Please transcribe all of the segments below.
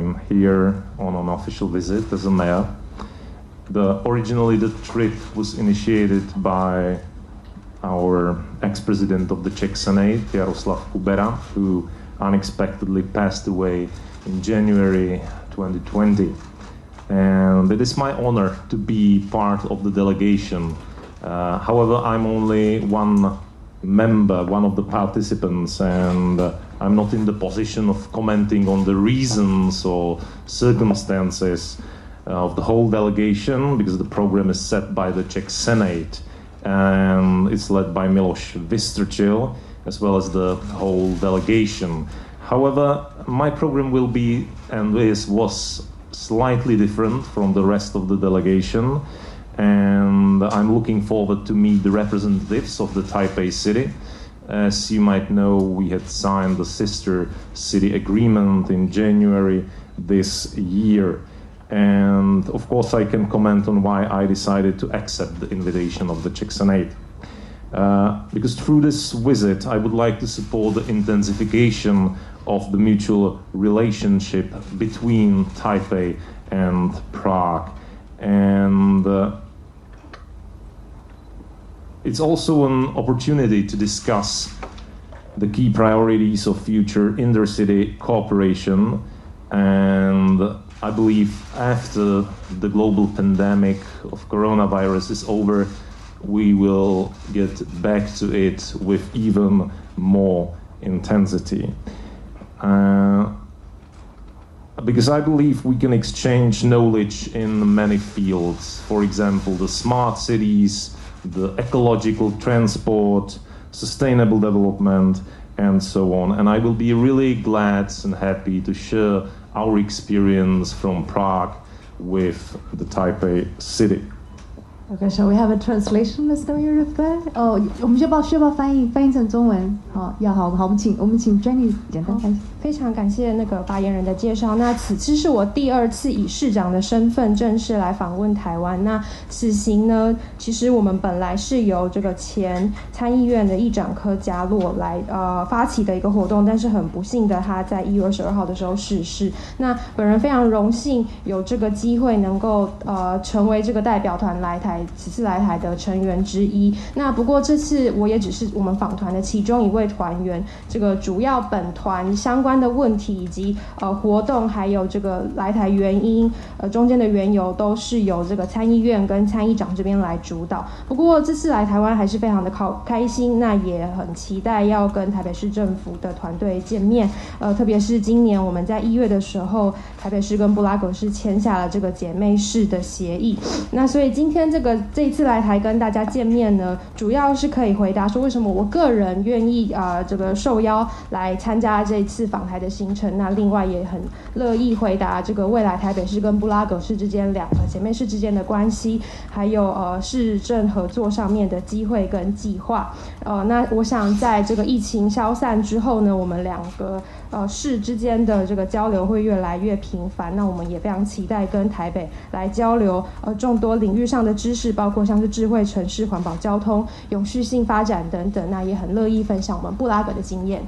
I'm here on an official visit as a mayor. Originally, the trip was initiated by our ex-president of the Czech Senate, Jaroslav Kubera, who unexpectedly passed away in January 2020. And it is my honor to be part of the delegation. However, I'm only one member, one of the participants, and I'm not in the position of commenting on the reasons or circumstances of the whole delegation, because the program is set by the Czech Senate and it's led by Miloš Vystrčil as well as the whole delegation. However, my program will be and was slightly different from the rest of the delegation, and I'm looking forward to meet the representatives of the Taipei city. As you might know, we had signed the sister city agreement in January this year. And of course, I can comment on why I decided to accept the invitation of the Czech Senate. Because through this visit, I would like to support the intensification of the mutual relationship between Taipei and Prague. And it's also an opportunity to discuss the key priorities of future intercity cooperation. And I believe after the global pandemic of coronavirus is over, we will get back to it with even more intensity. Because I believe we can exchange knowledge in many fields. For example, the smart cities, the ecological transport, sustainable development, and so on. And I will be really glad and happy to share our experience from Prague with the Taipei city. Okay, shall we have a translation, Mr. Yurifei? 我们需要翻译成中文。好，我们请 Jenny 简单开始。非常感谢那个发言人的介绍。那此次是我第2次以市长的身份正式来访问台湾。那此行呢，其实我们本来是由这个前参议院的议长柯佳洛来发起的一个活动，但是很不幸的他在1月22号的时候逝世。那本人非常荣幸有这个机会能够成为这个代表团来台。此次来台的成员之一。那不过这次我也只是我们访团的其中一位团员，这个主要本团相关的问题以及活动还有这个来台原因中间的缘由都是由这个参议院跟参议长这边来主导。不过这次来台湾还是非常的开心，那也很期待要跟台北市政府的团队见面。特别是今年我们在1月的时候，台北市跟布拉格市签下了这个姐妹市的协议。那所以今天这一次来台跟大家见面呢，主要是可以回答说为什么我个人愿意这个受邀来参加这一次访台的行程。那另外也很乐意回答这个未来台北市跟布拉格市之间两个姐妹市之间的关系，还有市政合作上面的机会跟计划。那我想在这个疫情消散之后呢，我们两个市之间的这个交流会越来越频繁。那我们也非常期待跟台北来交流众多领域上的知识，包括像是智慧城市、环保交通、永续性发展等等。那也很乐意分享我们布拉格的经验。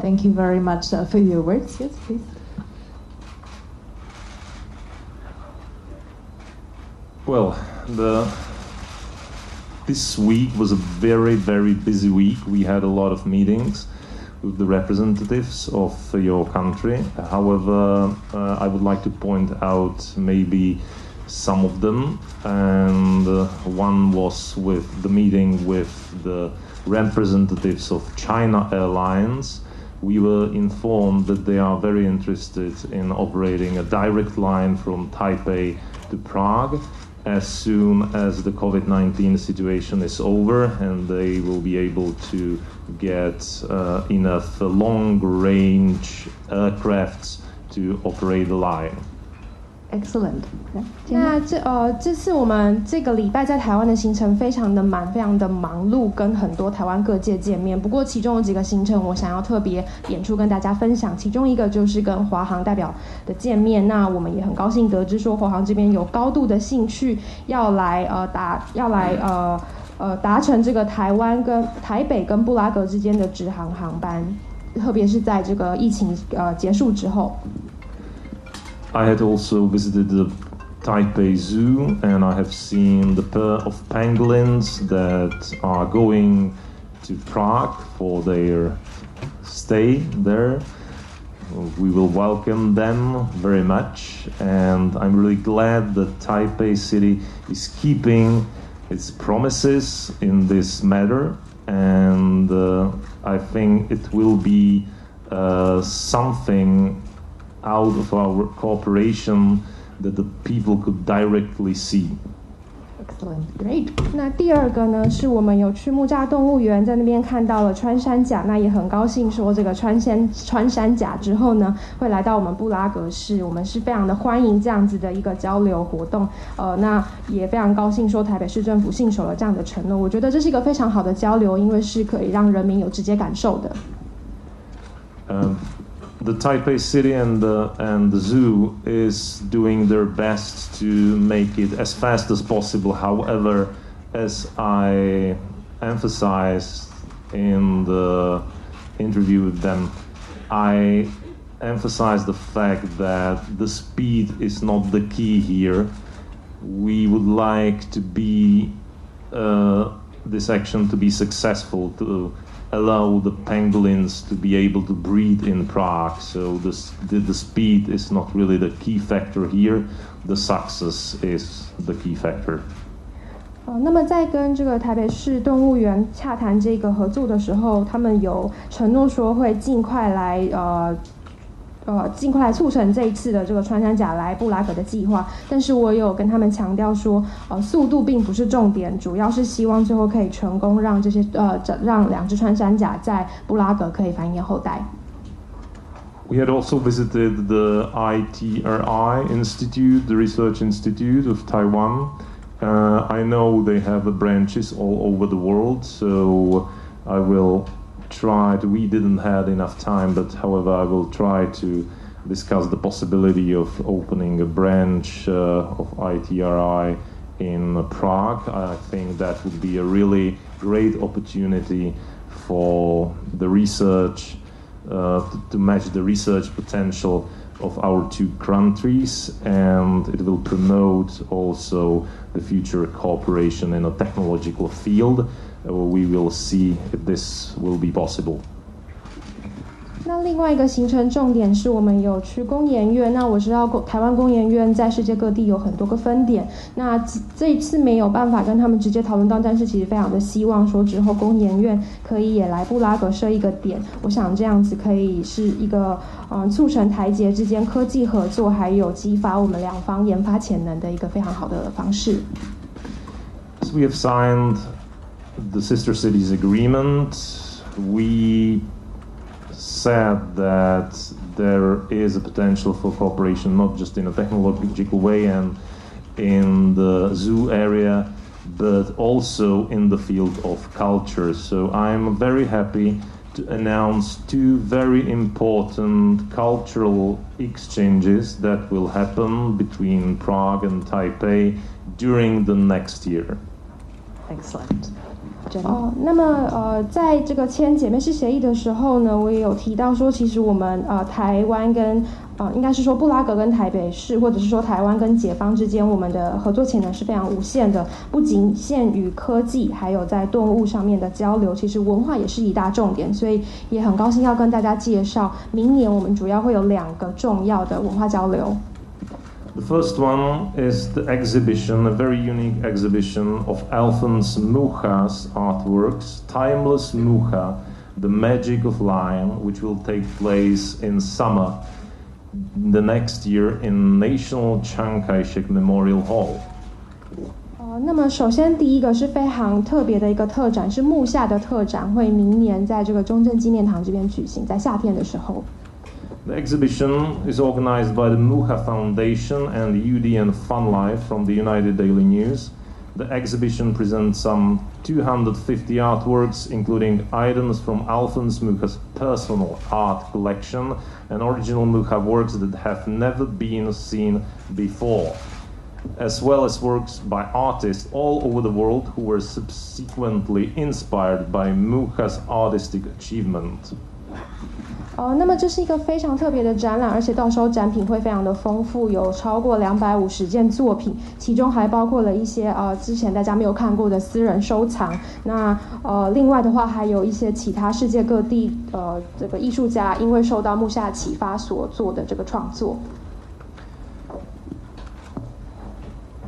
Thank you very much for your words. Yes, please. Well, this week was a very, very busy week. We had a lot of meetings with the representatives of your country. However, I would like to point out maybe some of them, and one was with the meeting with the representatives of China Airlines. We were informed that they are very interested in operating a direct line from Taipei to Prague as soon as the COVID-19 situation is over, and they will be able to get enough long-range aircrafts to operate the line. Excellent. 那这次我们这个礼拜在台湾的行程非常的满，非常的忙碌，跟很多台湾各界见面。不过其中有几个行程我想要特别点出跟大家分享，其中一个就是跟华航代表的见面。那我们也很高兴得知说华航这边有高度的兴趣要来达成这个台湾跟台北跟布拉格之间的直航航班，特别是在这个疫情结束之后。I had also visited the Taipei Zoo, and I have seen the pair of pangolins that are going to Prague for their stay there. We will welcome them very much, and I'm really glad that Taipei City is keeping its promises in this matter, and I think it will be something out of our cooperation that the people could directly see. Excellent, great. 那第二个呢，是我们有去木栅动物园，在那边看到了穿山甲，那也很高兴说这个穿山甲之后呢，会来到我们布拉格市，我们是非常的欢迎这样子的一个交流活动。那也非常高兴说台北市政府信守了这样的承诺，我觉得这是一个非常好的交流，因为是可以让人民有直接感受的。The Taipei City and the zoo is doing their best to make it as fast as possible. However, as I emphasized in the interview with them, I emphasized the fact that the speed is not the key here. We would like to be this action to be successful, to allow the pangolins to be able to breed in Prague. So the speed is not really the key factor here. The success is the key factor. 那么在跟这个台北市动物园洽谈这个合作的时候，他们有承诺说会尽快来促成这一次的这个穿山甲来布拉格的计划，但是我有跟他们强调说，速度并不是重点，主要是希望最后可以成功让让两只穿山甲在布拉格可以繁衍后代。We had also visited the ITRI Institute, the Research Institute of Taiwan. I know they have branches all over the world, so I will try to, we didn't have enough time, but however I will try to discuss the possibility of opening a branch of ITRI in Prague. I think that would be a really great opportunity for the research, to match the research potential of our two countries, and it will promote also the future cooperation in a technological field. We will see if this will be possible. 那另外一个行程重点是我们有去工研院，那我知道台湾工研院在世界各地有很多个分点，那这一次没有办法跟他们直接讨论到，但是其实非常的希望说之后工研院可以也来布拉格设一个点，我想这样子可以是一个促成台捷之间科技合作，还有激发我们两方研发潜能的一个非常好的方式。So we have signed the Sister Cities Agreement. We said that there is a potential for cooperation, not just in a technological way and in the zoo area, but also in the field of culture. So I'm very happy to announce two very important cultural exchanges that will happen between Prague and Taipei during the next year. Excellent. 那么在这个签姐妹市协议的时候呢，我也有提到说，其实我们台湾跟应该是说布拉格跟台北市，或者是说台湾跟解放之间，我们的合作潜能是非常无限的，不仅限于科技，还有在动物上面的交流，其实文化也是一大重点，所以也很高兴要跟大家介绍，明年我们主要会有2个重要的文化交流。The first one is the exhibition, a very unique exhibition of Alphonse Mucha's artworks, Timeless Mucha, The Magic of Lion, which will take place in summer the next year in National Chiang Kai-shek Memorial Hall. 那么首先第一个是非常特别的一个特展，是木下的特展，会明年在这个中正纪念堂这边举行，在夏天的时候。The exhibition is organized by the Mucha Foundation and UD and Fun Life from the United Daily News. The exhibition presents some 250 artworks, including items from Alphonse Mucha's personal art collection and original Mucha works that have never been seen before, as well as works by artists all over the world who were subsequently inspired by Mucha's artistic achievement. 那么这是一个非常特别的展览，而且到时候展品会非常的丰富，有超过250件作品，其中还包括了一些之前大家没有看过的私人收藏。那另外的话，还有一些其他世界各地这个艺术家因为受到木下启发所做的这个创作。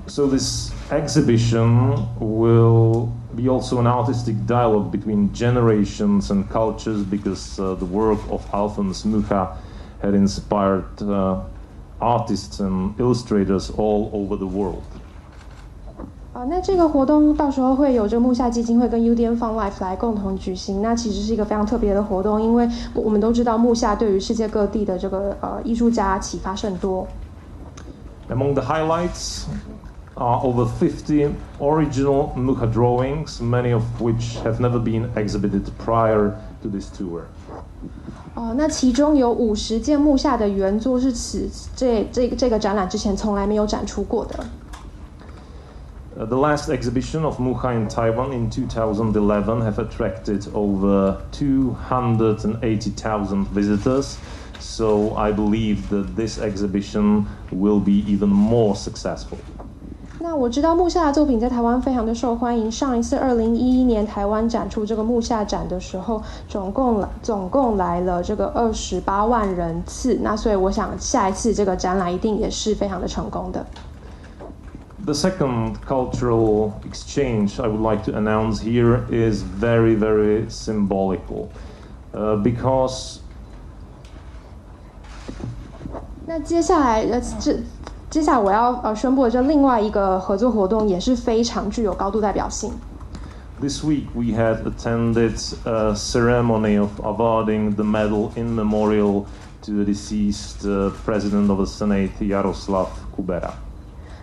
So this exhibition will be also an artistic dialogue between generations and cultures because the work of Alphonse Mucha had inspired artists and illustrators all over the world. 那这个活动到时候会有这个木下基金会跟 UDN Fun Life 来共同举行。那其实是一个非常特别的活动，因为我们都知道木下对于世界各地的这个艺术家启发甚多。Among the highlights are over 50 original Mucha drawings, many of which have never been exhibited prior to this tour. 那其中有50件木下的原作是这个展览之前从来没有展出过的。The last exhibition of Mucha in Taiwan in 2011 have attracted over 280,000 visitors. So I believe that this exhibition will be even more successful. 那我知道木下的作品在台湾非常的受欢迎。上一次2011年台湾展出这个木下展的时候，总共来了这个28万人次。那所以我想下一次这个展览一定也是非常的成功的。The second cultural exchange I would like to announce here is very, very symbolical, because 那接下来我要宣布的这另外一个合作活动也是非常具有高度代表性。This week we had attended a ceremony of awarding the medal in memorial to the deceased President of the Senate, Jaroslav Kubera.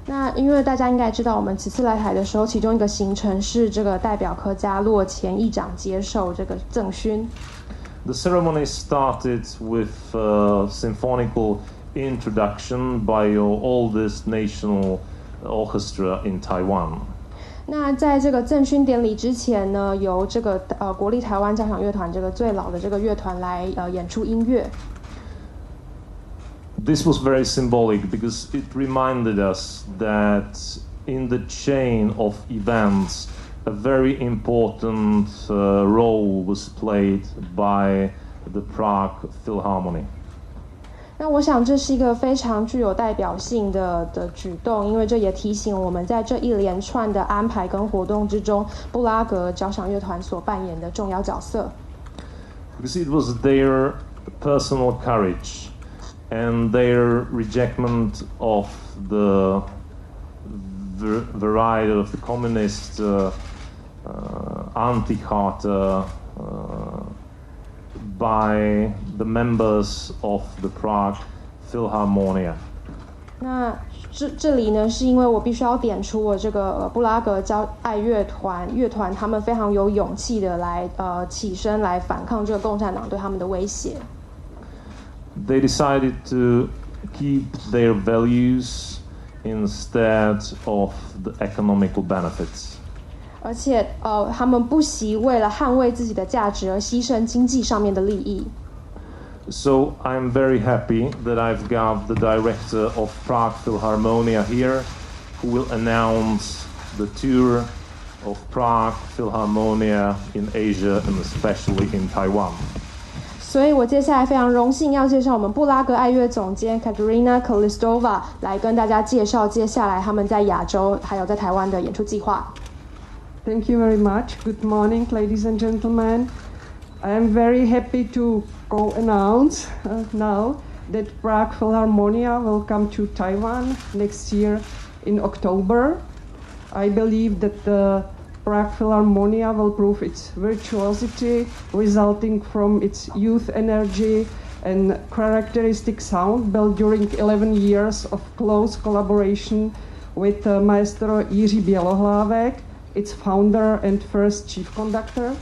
那因为大家应该知道，我们此次来台的时候，其中一个行程是这个代表科家落前议长接受这个赠勋。The ceremony started with a symphonical introduction by your oldest national orchestra in Taiwan. 那在这个赠勋典礼之前呢，由这个国立台湾交响乐团这个最老的这个乐团来演出音乐。This was very symbolic because it reminded us that in the chain of events, a very important role was played by the Prague Philharmony. 那我想这是一个非常具有代表性的举动，因为这也提醒我们在这一连串的安排跟活动之中，布拉格交响乐团所扮演的重要角色。Because it was their personal courage and their rejectment of the variety of the communist anti-charter by the members of the Prague Philharmonia. 那这里呢，是因为我必须要点出我这个布拉格爱乐团他们非常有勇气的来起身来反抗这个共产党对他们的威胁。They decided to keep their values instead of the economical benefits. 而且他们不惜为了捍卫自己的价值而牺牲经济上面的利益。So I'm very happy that I've got the director of Prague Philharmonia here, who will announce the tour of Prague Philharmonia in Asia and especially in Taiwan. 所以我接下来非常荣幸要介绍我们布拉格爱乐总监 Katerina Kolistova 来跟大家介绍接下来他们在亚洲还有在台湾的演出计划。Thank you very much. Good morning, ladies and gentlemen. I am very happy to announce now that Prague Philharmonia will come to Taiwan next year in October. I believe that the Prague Philharmonia will prove its virtuosity resulting from its youth energy and characteristic sound built during 11 years of close collaboration with Maestro Jiří Bělohlávek, its founder and first chief conductor.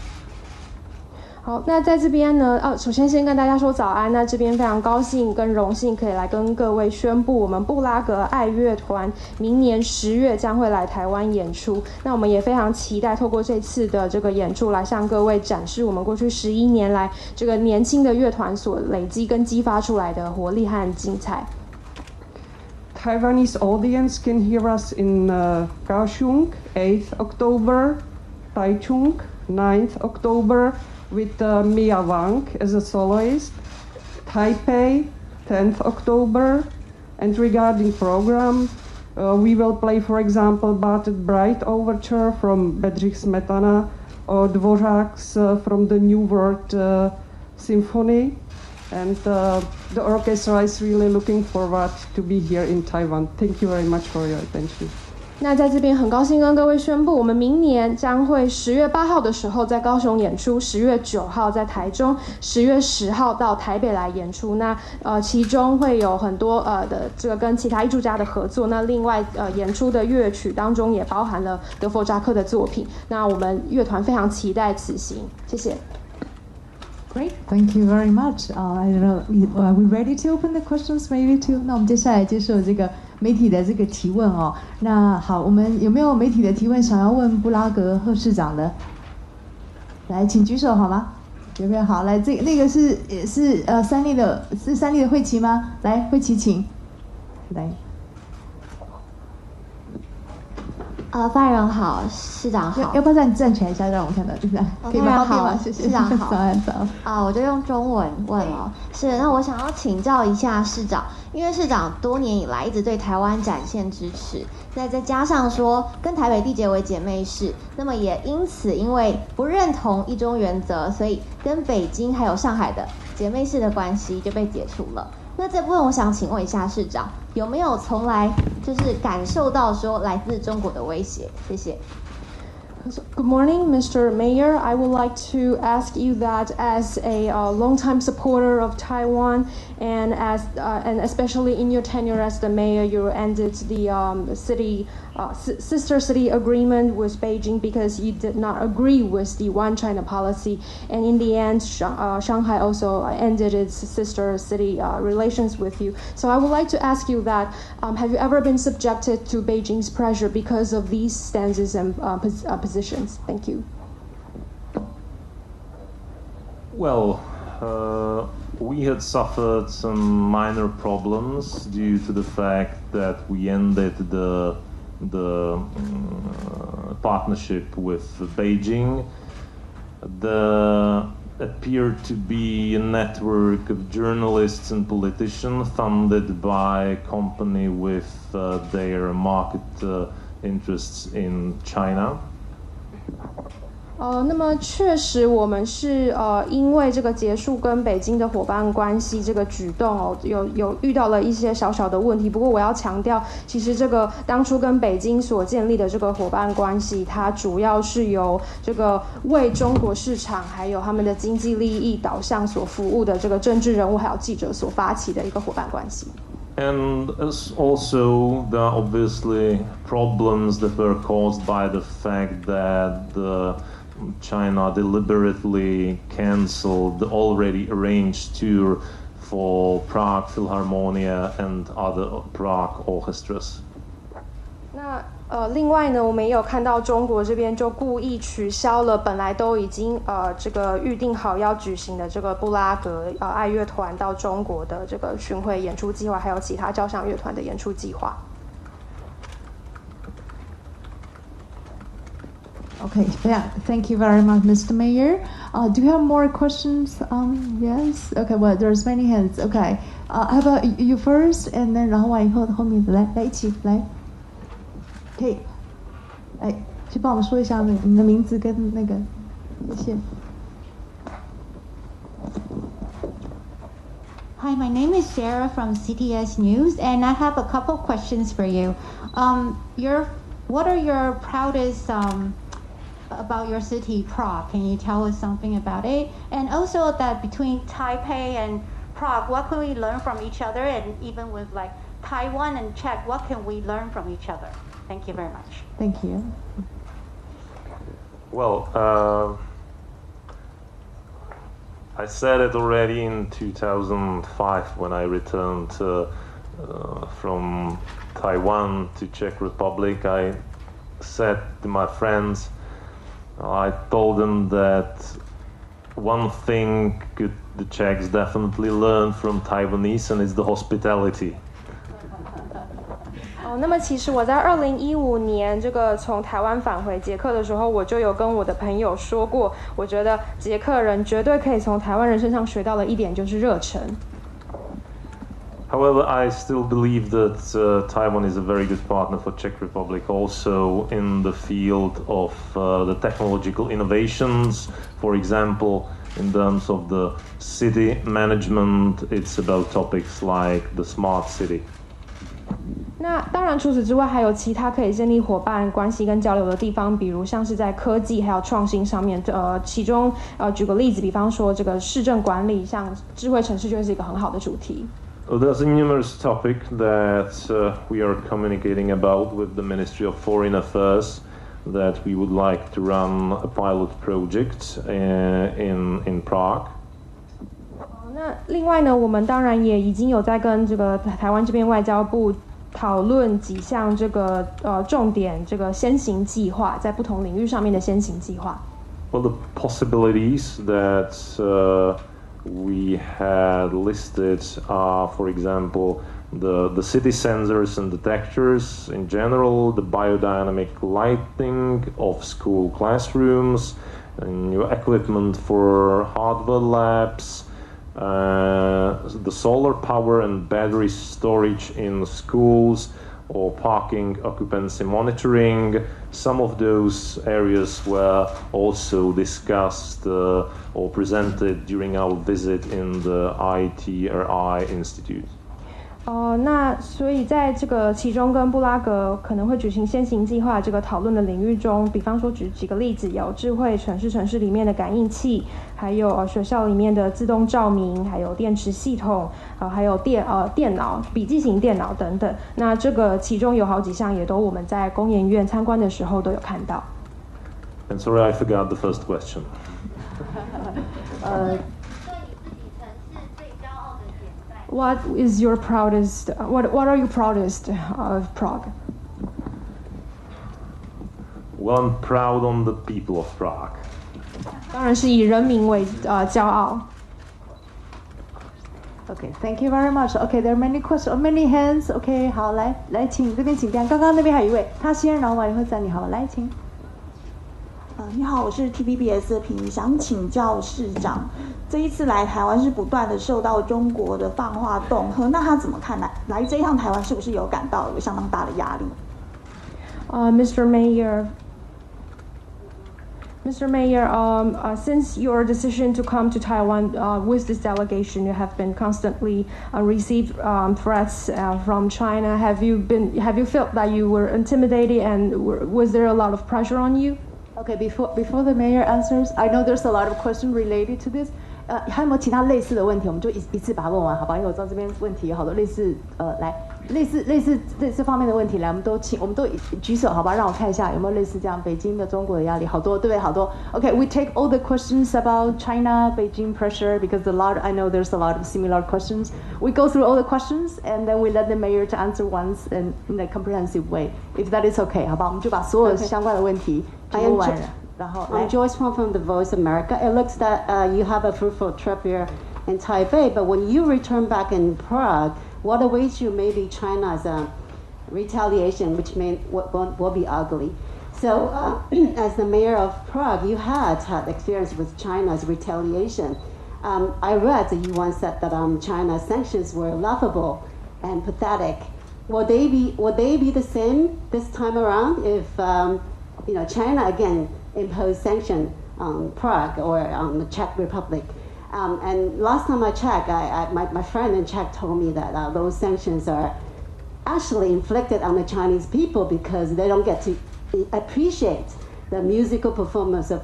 好，那在这边呢，首先先跟大家说早安。那这边非常高兴跟荣幸可以来跟各位宣布，我们布拉格爱乐团明年10月将会来台湾演出。那我们也非常期待透过这次的这个演出来向各位展示我们过去11年来这个年轻的乐团所累积跟激发出来的活力和精彩。Taiwanese audience can hear us in Kaohsiung, 8th October, Taichung, 9th October, with Mia Wang as a soloist, Taipei, 10th October, and regarding program, we will play, for example, Barted Bright Overture from Bedřich Smetana, or Dvořák's from the New World Symphony, and the orchestra is really looking forward to be here in Taiwan. Thank you very much for your attention. 那在这边很高兴跟各位宣布，我们明年将会10月8号的时候在高雄演出，10月9号在台中，10月10号到台北来演出。那其中会有很多的这个跟其他艺术家的合作。那另外演出的乐曲当中也包含了德弗扎克的作品。那我们乐团非常期待此行，谢谢。Great, thank you very much. I don't know, are we ready to open the questions maybe too? 那我们接下来接受这个媒体的这个提问哦。那好，我们有没有媒体的提问想要问布拉格贺市长的？来，请举手好吗？有没有？好，来，那个是三立的慧琪吗？来，慧琪请。来。发言人好，市长好。要不要站起来一下，让我们看到这个？可以吗？方便吗？谢谢。市长好。早安。我就用中文问哦。是，那我想要请教一下市长，因为市长多年以来一直对台湾展现支持，那再加上说跟台北缔结为姐妹市，那么也因此因为不认同一中原则，所以跟北京还有上海的姐妹市的关系就被解除了。那这部分我想请问一下市长，有没有从来就是感受到说来自中国的威胁？谢谢。Good morning, Mr. Mayor. I would like to ask you that as a longtime supporter of Taiwan, and and especially in your tenure as the mayor, you ended the sister city agreement with Beijing because you did not agree with the One China policy, and in the end, Shanghai also ended its sister city relations with you. So I would like to ask you that: have you ever been subjected to Beijing's pressure because of these stances and positions? Thank you. Well, we had suffered some minor problems due to the fact that we ended the partnership with Beijing. There appeared to be a network of journalists and politicians funded by a company with their market interests in China. 那么确实我们是因为这个结束跟北京的伙伴关系这个举动有遇到了一些小小的问题。不过我要强调，其实这个当初跟北京所建立的这个伙伴关系，它主要是由这个为中国市场还有他们的经济利益导向所服务的这个政治人物还有记者所发起的一个伙伴关系。And also, there are obviously problems that were caused by the fact that China deliberately cancelled the already arranged tour for Prague Philharmonia and other Prague orchestras. 那另外呢，我们也有看到中国这边就故意取消了本来都已经这个预定好要举行的这个布拉格爱乐团到中国的这个巡回演出计划，还有其他交响乐团的演出计划。Okay, yeah, thank you very much, Mr. Mayor. Do you have more questions? Yes. Okay, well, there's many hands. Okay, how about you first, and then 然后完以后后面来一起来。可以，去帮我们说一下你的名字跟那个，谢谢。Hi, my name is Sarah from CTS News, and I have a couple questions for you. What are your proudest about your city, Prague? Can you tell us something about it? And also that between Taipei and Prague, what can we learn from each other? And even with like Taiwan and Czech, what can we learn from each other? Thank you very much. Thank you. Well, I said it already in 2005 when I returned from Taiwan to Czech Republic. I said to my friends, I told them that one thing could the Czechs definitely learn from Taiwanese, and it's the hospitality. 那么其实我在2015年这个从台湾返回捷克的时候，我就有跟我的朋友说过，我觉得捷克人绝对可以从台湾人身上学到的一点就是热忱。However, I still believe that Taiwan is a very good partner for Czech Republic, also in the field of the technological innovations. For example, in terms of the city management, it's about topics like the smart city. 那当然，除此之外，还有其他可以建立伙伴关系跟交流的地方，比如像是在科技还有创新上面。其中举个例子，比方说这个市政管理，像智慧城市就是一个很好的主题。There's a numerous topic that we are communicating about with the Ministry of Foreign Affairs that we would like to run a pilot project in Prague. 那另外呢，我们当然也已经有在跟这个台湾这边外交部讨论几项这个重点这个先行计划，在不同领域上面的先行计划。Well, the possibilities that we had listed are, for example, the city sensors and detectors in general, the biodynamic lighting of school classrooms, and new equipment for hardware labs, the solar power and battery storage in schools, or parking occupancy monitoring. Some of those areas were also discussed or presented during our visit in the ITRI Institute. 那所以在这个其中跟布拉格可能会举行先行计划这个讨论的领域中，比方说举几个例子，有智慧城市里面的感应器，还有学校里面的自动照明，还有电池系统，还有电脑、笔记型电脑等等。那这个其中有好几项也都我们在工研院参观的时候都有看到。And sorry, I forgot the first question. What is your proudest? What are you proudest of Prague? Well, I'm proud on the people of Prague. 当然是以人民为骄傲。Okay, thank you very much. Okay, there are many questions, many hands. Okay, 好，来，请这边请刚刚那边还有一位，他先，然后完以后再你好，来，请。你好，我是 TVBS 的平，想请教市长，这一次来台湾是不断的受到中国的放话恫吓，那他怎么看来这一趟台湾是不是有感到有相当大的压力？Mr. Mayor, since your decision to come to Taiwan with this delegation, you have been constantly received threats from China. Have you felt that you were intimidated, and was there a lot of pressure on you? Okay, before the mayor answers, I know there's a lot of questions related to this. 还有没有其他类似的问题？我们就一次把它问完，好吧？因为我知道这边问题有好多类似这方面的问题，来，我们都举手，好吧？让我看一下有没有类似这样北京的中国的压力，好多，对不对？好多。Okay, we take all the questions about China, Beijing pressure because I know there's a lot of similar questions. We go through all the questions and then we let the mayor to answer once in a comprehensive way, if that is okay, 好吧？我们就把所有相关的问题全部完了。I'm Joyce Wong from The Voice America. It looks that you have a fruitful trip here in Taipei, but when you return back in Prague, what awaits you may be China's retaliation, which will be ugly. So, as the mayor of Prague, you had experience with China's retaliation. I read that you once said that China's sanctions were laughable and pathetic. Will they be the same this time around if China again impose sanction on Prague or on the Czech Republic? And last time I checked, my friend in Czech told me that those sanctions are actually inflicted on the Chinese people because they don't get to appreciate the musical performance of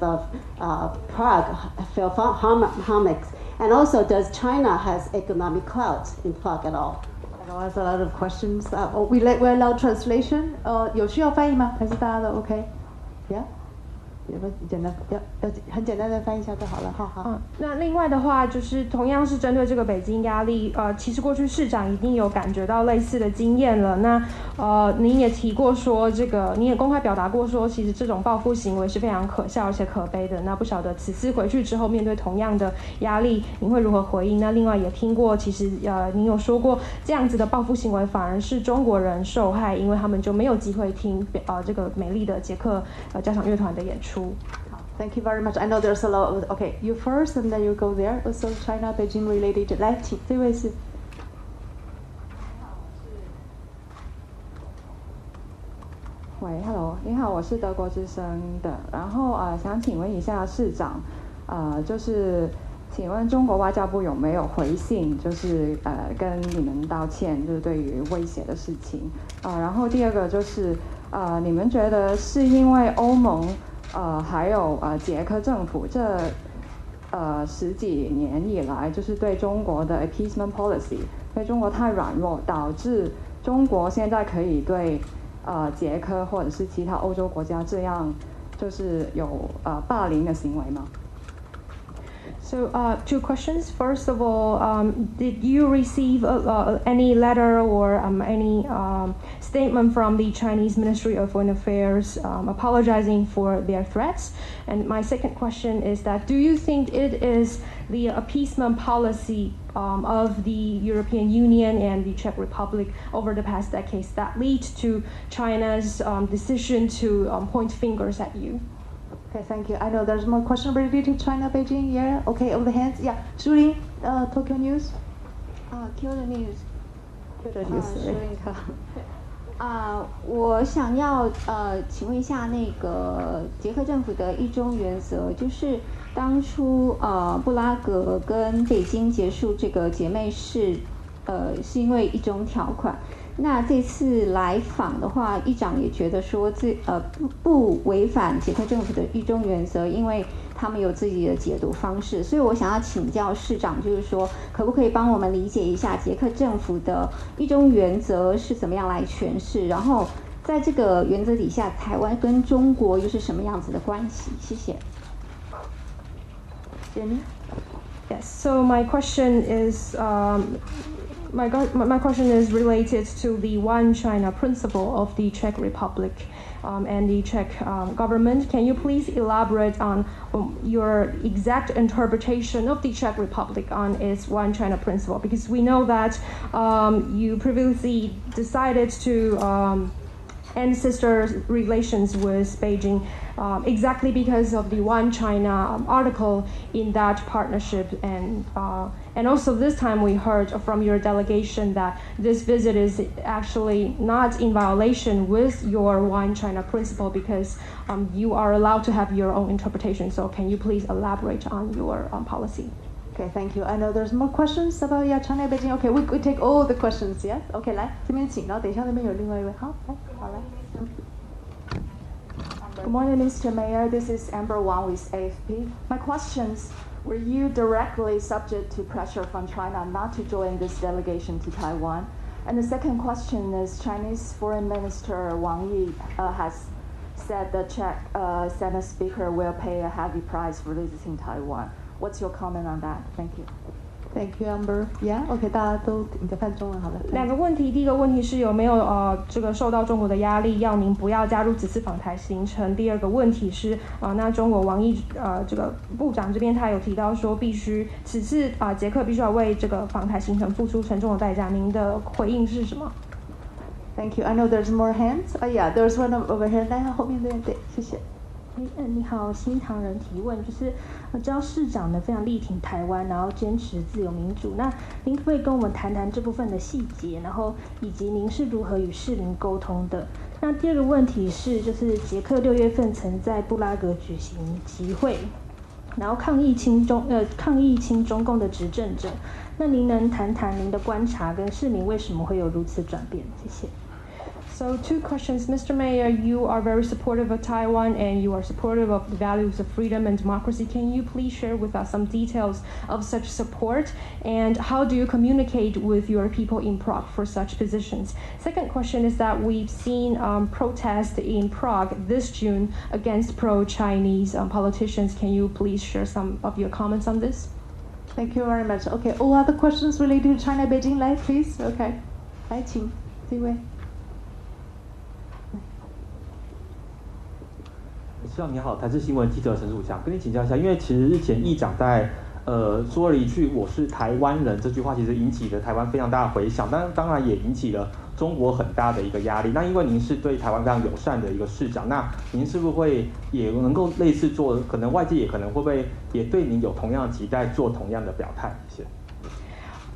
Prague Philharmonics. And also, does China has economic clout in Prague at all? That's a lot of questions. We allow translation. 有需要翻译吗？还是大家都 OK? Yeah. 有没有简单要很简单的翻译一下就好了，好。那另外的话，就是同样是针对这个北京压力，其实过去市长一定有感觉到类似的经验了。那您也提过说，您也公开表达过说，其实这种报复行为是非常可笑而且可悲的。那不晓得此次回去之后，面对同样的压力，您会如何回应？那另外也听过，其实您有说过，这样子的报复行为反而是中国人受害，因为他们就没有机会听这个美丽的捷克交响乐团的演出。Thank you very much. I know there's a lot of, okay, you first and then you go there. Also China, Beijing related. 来，请这位是。喂 ，Hello， 你好，我是德国之声的。然后想请问一下市长，就是请问中国外交部有没有回信，就是跟你们道歉，就是对于威胁的事情。然后第二个就是你们觉得是因为欧盟？还有捷克政府这10几年以来，就是对中国的 appeasement policy， 对中国太软弱，导致中国现在可以对捷克或者是其他欧洲国家这样，就是有霸凌的行为吗？ So, 2 questions. First of all, did you receive any letter or any statement from the Chinese Ministry of Foreign Affairs apologizing for their threats? And my second question is that do you think it is the appeasement policy of the European Union and the Czech Republic over the past decades that lead to China's decision to point fingers at you? Okay, thank you. I know there's more question related to China, Beijing. Yeah. Okay, over the hands. Yeah. Shuling, Tokyo News. Q 的 news。Q 的 news。我想要请问一下那个捷克政府的一中原则，就是当初布拉格跟北京结束这个姐妹市，是因为一中条款。那这次来访的话，议长也觉得说不违反捷克政府的一中原则，因为他们有自己的解读方式。所以我想要请教市长，就是说可不可以帮我们理解一下捷克政府的一中原则是怎么样来诠释？然后在这个原则底下，台湾跟中国又是什么样子的关系？谢谢。Yes. So my question is. My question is related to the One China principle of the Czech Republic and the Czech government. Can you please elaborate on your exact interpretation of the Czech Republic on its One China principle? Because we know that you previously decided to end sister relations with Beijing exactly because of the One China article in that partnership. And also this time we heard from your delegation that this visit is actually not in violation with your One China principle because you are allowed to have your own interpretation. So can you please elaborate on your policy? Okay, thank you. I know there's more questions about China, Beijing. Okay, we take all the questions. Yes. Okay, 来这边请，然后等一下那边有另外一位。好，来。Good morning, Mr. Mayor. This is Amber Wang with AFP. My questions: were you directly subject to pressure from China not to join this delegation to Taiwan? And the second question is: Chinese Foreign Minister Wang Yi has said the Czech Senate Speaker will pay a heavy price for visiting Taiwan. What's your comment on that? Thank you. Thank you, Amber. Yeah, OK， 大家都你在翻中文好了。2个问题，第一个问题是有没有这个受到中国的压力，要您不要加入此次访台行程。第二个问题是那中国王毅这个部长这边他有提到说，必须此次捷克必须要为这个访台行程付出沉重的代价。您的回应是什么 ？Thank you. I know there's more hands. Yeah, there's one over here. 来，后面对，谢谢。你好，新唐人提问，就是知道市长呢非常力挺台湾，然后坚持自由民主。那您可不可以跟我们谈谈这部分的细节，然后以及您是如何与市民沟通的？那第二个问题是，就是捷克6月份曾在布拉格举行集会，然后抗议亲中共的执政者。那您能谈谈您的观察跟市民为什么会有如此转变？谢谢。So 2 questions. Mr. Mayor, you are very supportive of Taiwan and you are supportive of the values of freedom and democracy. Can you please share with us some details of such support and how do you communicate with your people in Prague for such positions? Second question is that we've seen protests in Prague this June against pro-Chinese politicians. Can you please share some of your comments on this? Thank you very much. Okay, all other questions related to China Beijing Live, please. Okay. 来，请这位。市长你好，台视新闻记者陈曙强，跟你请教一下，因为其实日前议长在说了一句"我是台湾人"这句话，其实引起了台湾非常大的回响，但当然也引起了中国很大的一个压力。那因为您是对台湾非常友善的一个市长，那您是不是会也能够类似做，可能外界也可能会不会也对您有同样的期待，做同样的表态？谢谢。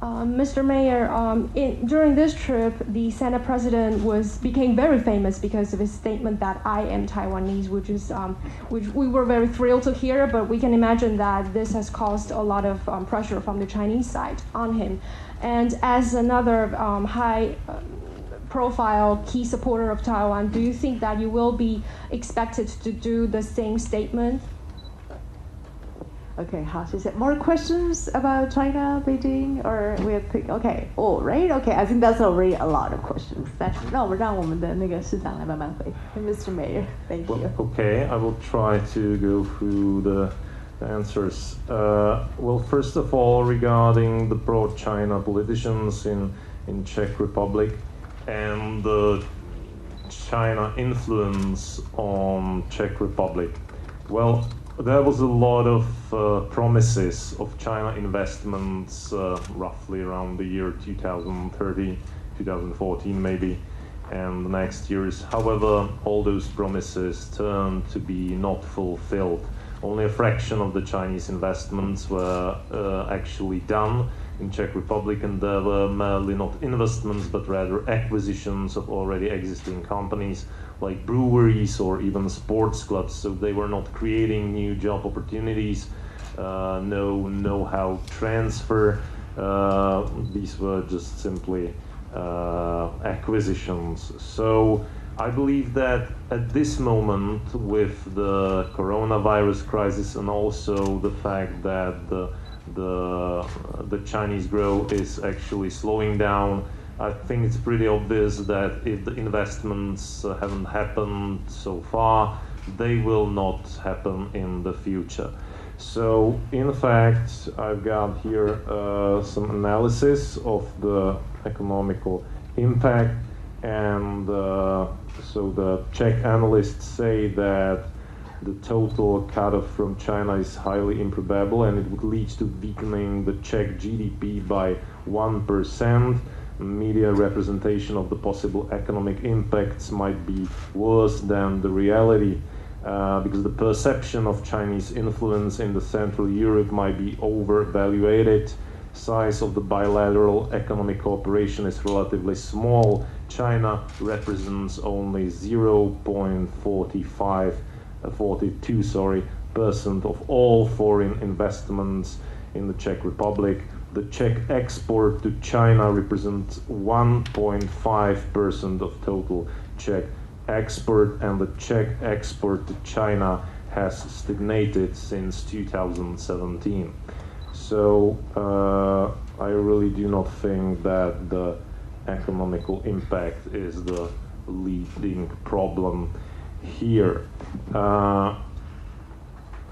Mr. Mayor, during this trip, the Senate President became very famous because of his statement that I am Taiwanese, which we were very thrilled to hear. But we can imagine that this has caused a lot of pressure from the Chinese side on him. And as another high-profile key supporter of Taiwan, do you think that you will be expected to do the same statement? Okay, 好，谢谢。More questions about China, Beijing, or we have picked? Okay, all right. Okay, I think that's already a lot of questions. 那我们让我们的那个市长来慢慢回。Mr. Mayor, thank you. Okay, I will try to go through the answers. Well, first of all, regarding the pro-China politicians in Czech Republic and the China influence on Czech Republic. Well, there was a lot of promises of China investments roughly around the year 2030, 2014 maybe, and the next years. However, all those promises turned to be not fulfilled. Only a fraction of the Chinese investments were actually done in Czech Republic, and there were merely not investments but rather acquisitions of already existing companies like breweries or even sports clubs. So they were not creating new job opportunities, no know-how transfer. These were just simply acquisitions. So I believe that at this moment, with the coronavirus crisis and also the fact that the Chinese growth is actually slowing down, I think it's pretty obvious that if the investments haven't happened so far, they will not happen in the future. So, in fact, I've got here some analysis of the economical impact, and so the Czech analysts say that the total cutoff from China is highly improbable, and it would lead to weakening the Czech GDP by 1%. Media representation of the possible economic impacts might be worse than the reality, because the perception of Chinese influence in the Central Europe might be overvaluated. Size of the bilateral economic cooperation is relatively small. China represents only 0.42% of all foreign investments in the Czech Republic. The Czech export to China represents 1.5% of total Czech export, and the Czech export to China has stagnated since 2017. So I really do not think that the economical impact is the leading problem here.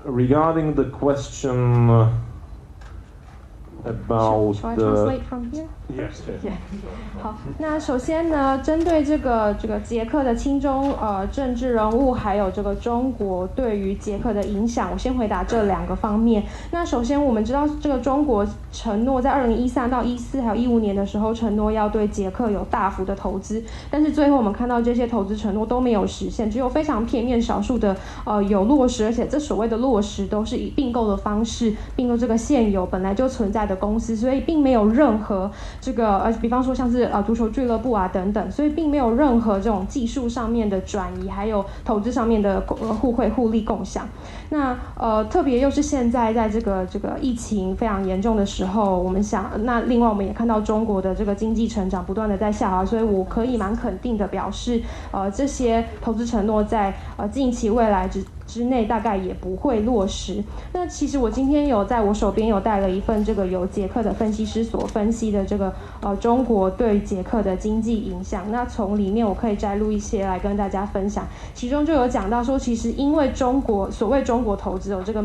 Regarding the question about Shall I translate from here? Yes. Yeah. 好，那首先呢，针对这个捷克的亲中政治人物，还有这个中国对于捷克的影响，我先回答这2个方面。那首先我们知道，这个中国承诺在2013到14还有15年的时候，承诺要对捷克有大幅的投资，但是最后我们看到这些投资承诺都没有实现，只有非常片面少数的有落实，而且这所谓的落实都是以并购的方式并购这个现有本来就存在的的公司，所以并没有任何这个比方说像是足球俱乐部啊等等，所以并没有任何这种技术上面的转移，还有投资上面的互惠互利共享。那特别又是现在在这个疫情非常严重的时候，我们想，那另外我们也看到中国的这个经济成长不断的在下滑，所以我可以蛮肯定的表示，这些投资承诺在近期未来之内大概也不会落实。那其实我今天在我手边有带了一份这个由捷克的分析师所分析的这个中国对捷克的经济影响。那从里面我可以摘录一些来跟大家分享，其中就有讲到说，其实因为所谓中国投资这个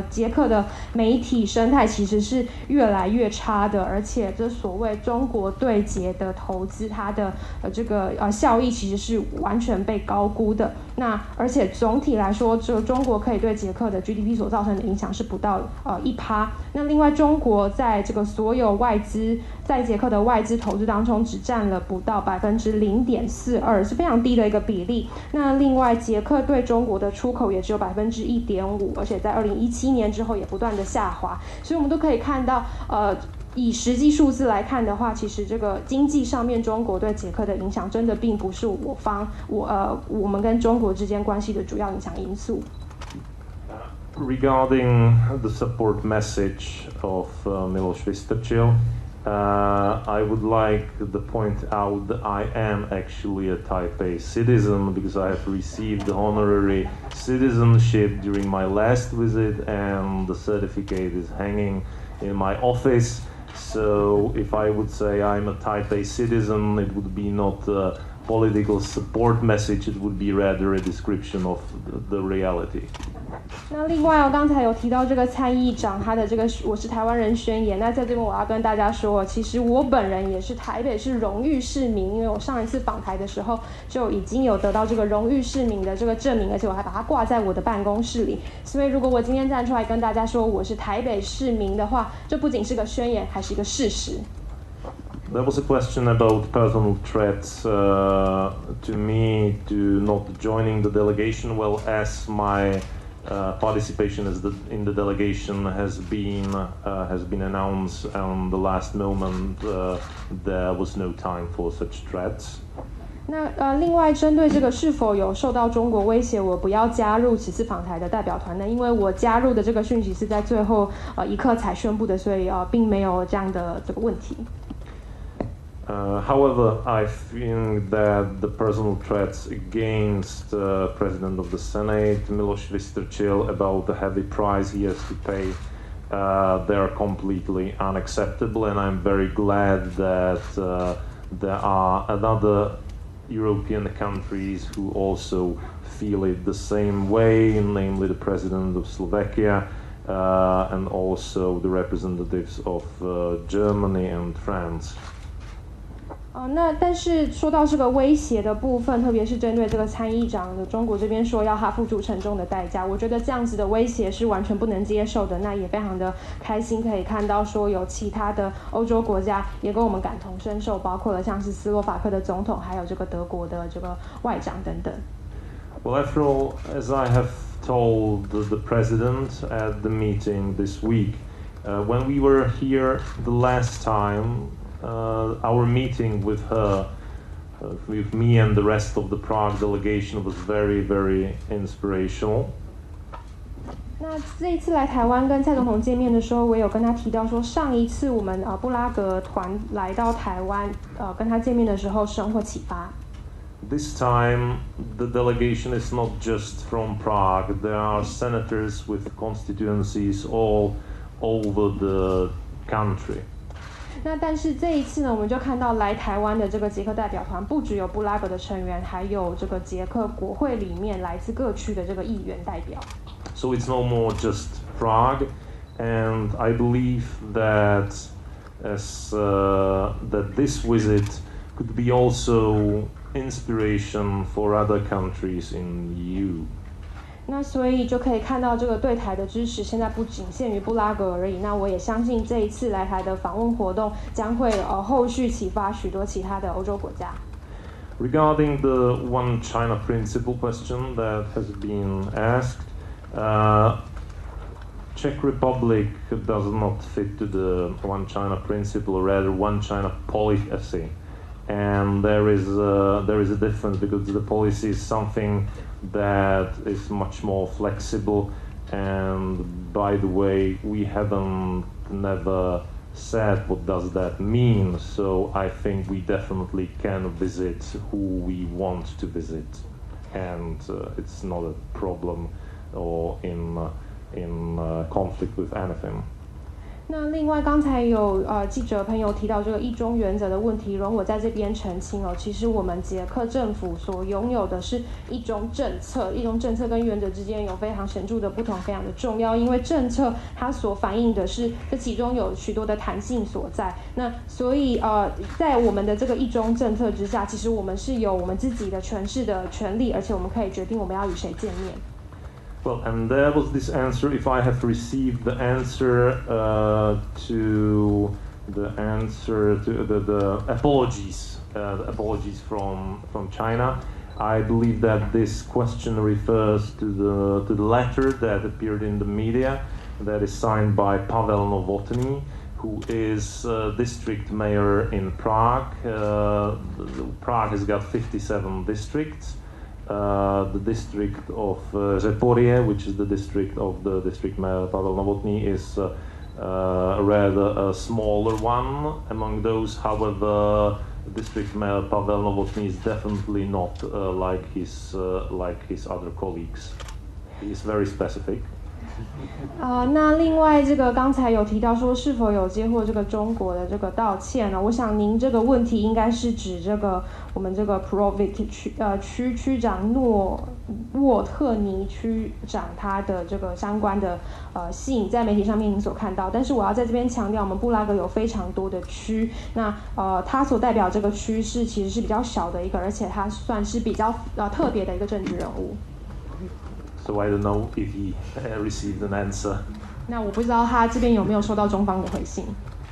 捷克的媒体生态其实是越来越差的，而且这所谓中国对捷的投资，它的这个效益其实是完全被高估的。那而且总体来说，就中国可以对捷克的 GDP 所造成的影响是不到1%。那另外，中国在这个所有在捷克的外资投资当中，只占了不到0.42%，是非常低的一个比例。那另外，捷克对中国的出口也只有1.5%，而且在2017年之后也不断的下滑。所以我们都可以看到，以实际数字来看的话，其实这个经济上面中国对捷克的影响真的并不是我们跟中国之间关系的主要影响因素。Regarding the support message of Miloš Vystrčil, I would like to point out that I am actually a Taipei citizen because I have received honorary citizenship during my last visit, and the certificate is hanging in my office. So if I would say I'm a Taipei citizen, it would be not a political support message, it would be rather a description of the reality. 那另外刚才有提到这个参议长他的这个我是台湾人宣言，那在这边我要跟大家说，其实我本人也是台北市荣誉市民，因为我上一次访台的时候就已经有得到这个荣誉市民的这个证明，而且我还把它挂在我的办公室里。所以如果我今天站出来跟大家说我是台北市民的话，这不仅是个宣言，还是一个事实。There was a question about personal threats to me to not joining the delegation. Well, as my participation in the delegation has been announced on the last moment, there was no time for such threats. 那另外针对这个是否有受到中国威胁，我不要加入此次访台的代表团呢？因为我加入的这个讯息是在最后一刻才宣布的，所以并没有这样的这个问题。However, I think that the personal threats against the President of the Senate, Miloš Vystrčil, about the heavy price he has to pay, they are completely unacceptable, and I'm very glad that there are other European countries who also feel it the same way, namely the President of Slovakia, and also the representatives of Germany and France. 那但是说到这个威胁的部分，特别是针对这个参议长的中国这边说要他付出沉重的代价，我觉得这样子的威胁是完全不能接受的。那也非常的开心可以看到说有其他的欧洲国家也跟我们感同身受，包括了像是斯洛伐克的总统，还有这个德国的这个外长等等。Well, after all, as I have told the president at the meeting this week, when we were here the last time, our meeting with her, with me and the rest of the Prague delegation, was very, very inspirational. 那这一次来台湾跟蔡总统见面的时候，我有跟他提到说，上一次我们布拉格团来到台湾，跟他见面的时候收获启发。This time, the delegation is not just from Prague. There are senators with constituencies all over the country. 那但是这一次呢，我们就看到来台湾的这个捷克代表团，不只有布拉格的成员，还有这个捷克国会里面来自各区的这个议员代表。So it's no more just Prague, and I believe that that this visit could be also inspiration for other countries in EU. 那所以就可以看到这个对台的支持，现在不仅限于布拉格而已。那我也相信这一次来台的访问活动将会后续启发许多其他的欧洲国家。Regarding the One China principle question that has been asked, Czech Republic does not fit to the One China principle, or rather One China policy. And there is a difference, because the policy is something that is much more flexible. And by the way, we haven't never said what does that mean. So I think we definitely can visit who we want to visit, and it's not a problem or in conflict with anything. 那另外，刚才有记者朋友提到这个一中原则的问题，容我在这边澄清哦。其实我们捷克政府所拥有的是一中政策，一中政策跟原则之间有非常显著的不同，非常的重要。因为政策它所反映的是这其中有许多的弹性所在。那所以在我们的这个一中政策之下，其实我们是有我们自己的诠释的权利，而且我们可以决定我们要与谁见面。Well, and there was this answer. If I have received the answer to the apologies, apologies from China, I believe that this question refers to the letter that appeared in the media, that is signed by Pavel Novotny, who is district mayor in Prague. Prague has got 57 districts. The district of Zeporie, which is the district of the district mayor Pavel Novotny, is rather a smaller one. Among those, however, district mayor Pavel Novotny is definitely not like his other colleagues. He is very specific. 那另外这个刚才有提到说是否有接获这个中国的这个道歉呢？我想您这个问题应该是指这个我们这个 Provic 区长沃特尼区长他的这个相关的信，在媒体上面您所看到。但是我要在这边强调，我们布拉格有非常多的区，那它所代表这个区是其实是比较小的一个，而且它算是比较特别的一个政治人物。So I don't know if he received an answer. 那我不知道他这边有没有收到中方的回信。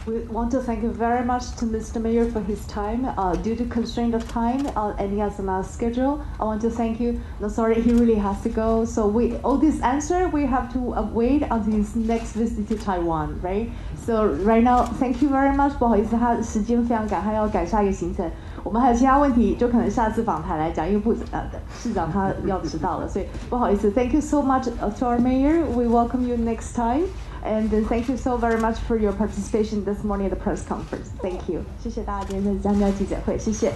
We want to thank you very much to Mr. Mayor for his time. Due to constraint of time, and he has a last schedule, I want to thank you. No, sorry, he really has to go. So all this answer, we have to wait until his next visit to Taiwan, right? So right now, thank you very much. 不好意思，他时间非常赶，他要赶下一个行程。我们还有其他问题，就可能下次访谈来讲，因为市长他要迟到了，所以不好意思。Thank you so much to our mayor. We welcome you next time. And thank you so very much for your participation this morning at the press conference. Thank you. 谢谢大家今天的参加记者会，谢谢。